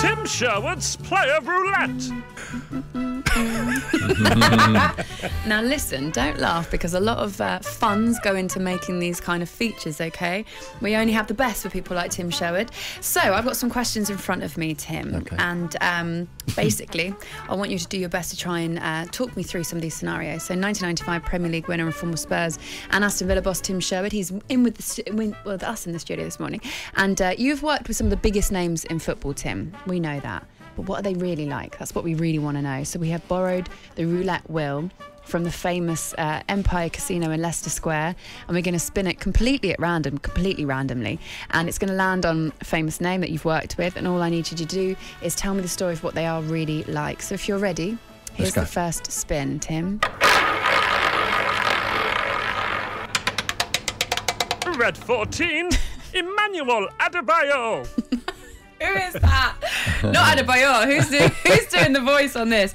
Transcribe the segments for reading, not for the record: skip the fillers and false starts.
Tim Sherwood's Player Roulette. Now listen, don't laugh, because a lot of funds go into making these kind of features, okay? We only have the best for people like Tim Sherwood. So I've got some questions in front of me, Tim. Okay. And basically, I want you to do your best to try and talk me through some of these scenarios. So 1995 Premier League winner and former Spurs and Aston Villa boss Tim Sherwood. He's in with us in the studio this morning. And you've worked with some of the biggest names in football, Tim. We know that. But what are they really like? That's what we really want to know. So we have borrowed the roulette wheel from the famous Empire Casino in Leicester Square, and we're going to spin it completely randomly, and it's going to land on a famous name that you've worked with, and all I need you to do is tell me the story of what they are really like. So if you're ready, here's the first spin, Tim. Red 14, Emmanuel Adebayor. Who is that? Not Adebayor. Who's doing the voice on this?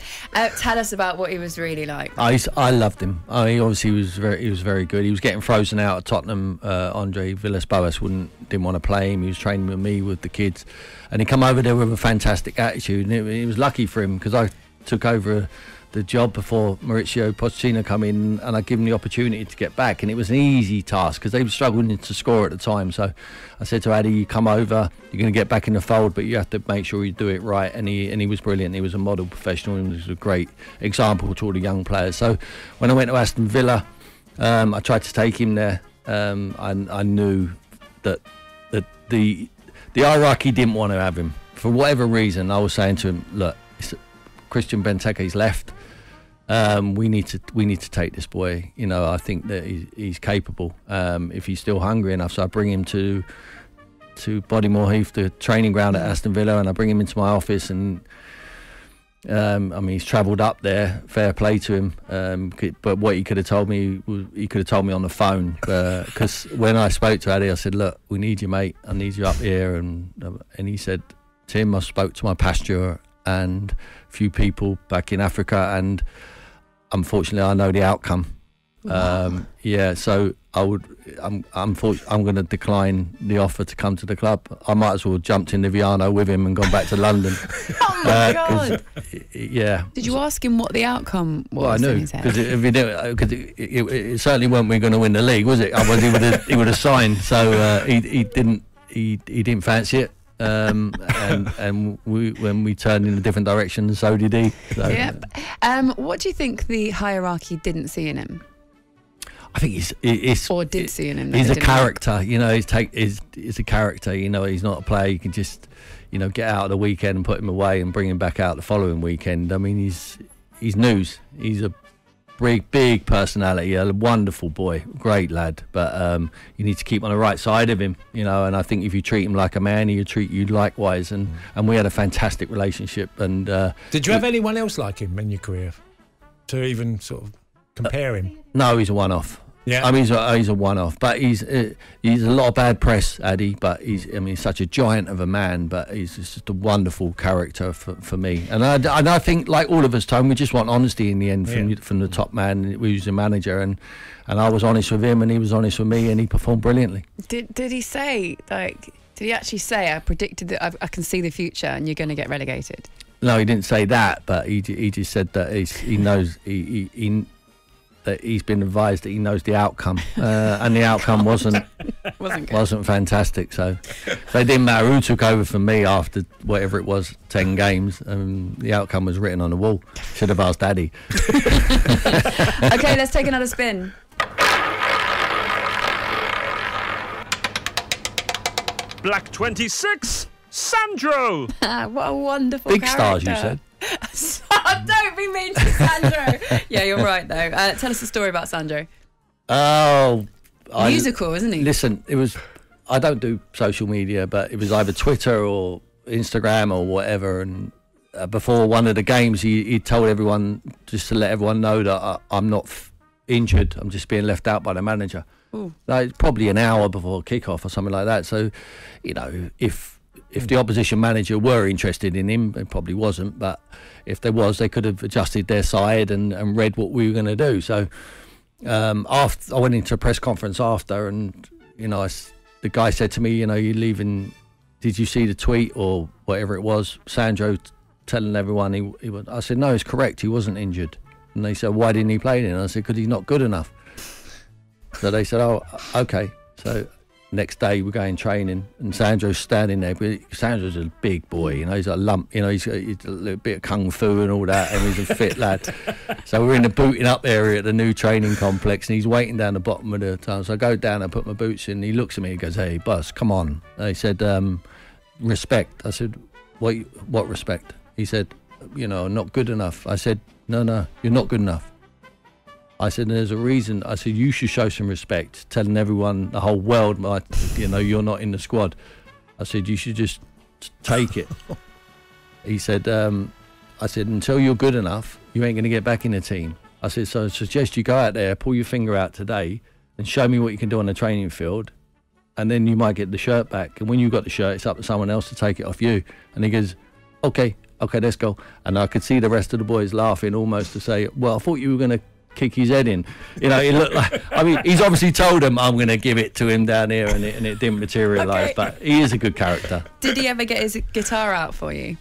Tell us about what he was really like. I loved him. He obviously was very good. He was getting frozen out at Tottenham. Andre Villas-Boas didn't want to play him. He was training with me, with the kids, and he come over there with a fantastic attitude. And it was lucky for him, because I took over the job before Maurizio Pochettino come in, and I give him the opportunity to get back, and it was an easy task because they were struggling to score at the time. So I said to Addy, you come over, you're going to get back in the fold, but you have to make sure you do it right. And he was brilliant. He was a model professional, and he was a great example to all the young players. So when I went to Aston Villa, I tried to take him there. I knew that the hierarchy didn't want to have him for whatever reason. I was saying to him, look, Christian Benteke's left. We need to take this boy. You know, I think that he's capable if he's still hungry enough. So I bring him to Bodymore Heath, the training ground at Aston Villa, and I bring him into my office. And I mean, he's travelled up there. Fair play to him. But what he could have told me, he could have told me on the phone. Because when I spoke to Addy, I said, "Look, we need you, mate. I need you up here." And he said, "Tim, I spoke to my pasture and a few people back in Africa, and unfortunately I know the outcome." Wow. So I'm going to decline the offer to come to the club. I might as well jumped in the Viano with him and gone back to London. Oh my God. Yeah. Did you ask him what the outcome was? Well, I knew, because it certainly weren't we going to win the league, was it? Otherwise he would have signed. So he didn't fancy it. When we turned in a different direction, so did he. So. Yep. What do you think the hierarchy didn't see in him? I think did see in him. He's a character, you know. He's a character, you know. He's not a player you can just, you know, get out of the weekend and put him away and bring him back out the following weekend. I mean, he's news. He's a big personality, a wonderful boy, great lad, but you need to keep on the right side of him, you know. And I think if you treat him like a man, he'll treat you likewise. And we had a fantastic relationship. And did you have anyone else like him in your career to even sort of compare him? No, he's a one-off. Yeah, I mean, he's a one-off, but he's a lot of bad press, Addy. But he's such a giant of a man. But he's just a wonderful character for me. And I think, like all of us, Tom, we just want honesty in the end from the top man who's the manager. And I was honest with him, and he was honest with me, and he performed brilliantly. Did he say, like? Did he actually say, "I predicted that I can see the future, and you're going to get relegated"? No, he didn't say that, but he just said that he knows that he's been advised that he knows the outcome, and the outcome wasn't fantastic. So it didn't matter who took over from me after whatever it was, 10 games. The outcome was written on the wall. Should have asked Daddy. Okay, let's take another spin. Black 26, Sandro. What a wonderful big character. stars, you said. Don't be mean to Sandro. Yeah, you're right though. Tell us a story about Sandro. Oh, musical, isn't he? Listen, it was. I don't do social media, but it was either Twitter or Instagram or whatever. And before one of the games, he told everyone, just to let everyone know that I'm not injured. I'm just being left out by the manager. Like, probably an hour before kickoff or something like that. So, you know, if the opposition manager were interested in him, it probably wasn't, but if there was, they could have adjusted their side and read what we were going to do. So after I went into a press conference after, and you know, the guy said to me, you know, you're leaving. Did you see the tweet or whatever it was. Sandro telling everyone he was. I said, no, it's correct. He wasn't injured. And they said, why didn't he play then? I said, because he's not good enough. So they said, oh, okay. So next day we're going training, and Sandro's standing there. But Sandro's a big boy, you know. He's a lump, you know. He's a little bit of kung fu and all that, and he's a fit lad. So we're in the booting up area at the new training complex, and he's waiting down the bottom of the tunnel. So I go down and put my boots in. And he looks at me and goes, "Hey, boss, come on." And he said, "Respect." I said, "What respect?" He said, "You know, not good enough." I said, No, you're not good enough. I said, there's a reason. I said, you should show some respect, telling everyone, the whole world, you know, you're not in the squad. I said, you should just take it. He said, I said, until you're good enough, you ain't going to get back in the team. I said, so I suggest you go out there, pull your finger out today, and show me what you can do on the training field, and then you might get the shirt back. And when you've got the shirt, it's up to someone else to take it off you. And he goes, okay, let's go. And I could see the rest of the boys laughing, almost to say, well, I thought you were going to kick his head in. You know, it looked like, I mean, he's obviously told them, I'm going to give it to him down here, and it didn't materialise. Okay. But he is a good character. Did he ever get his guitar out for you?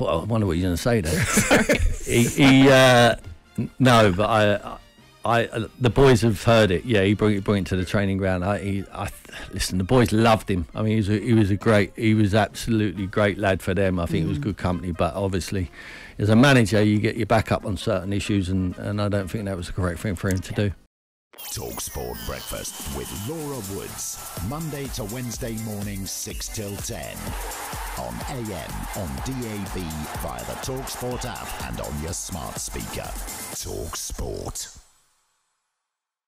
I wonder what you're going to say there. Sorry. No, but the boys have heard it. Yeah, he brought it to the training ground. Listen, the boys loved him. I mean, he was absolutely great lad for them. I think it was good company. But obviously, as a manager, you get your back up on certain issues, and I don't think that was the correct thing for him to do. talkSPORT Breakfast with Laura Woods, Monday to Wednesday mornings 6 till 10 on AM, on DAB, via the talkSPORT app, and on your smart speaker. talkSPORT.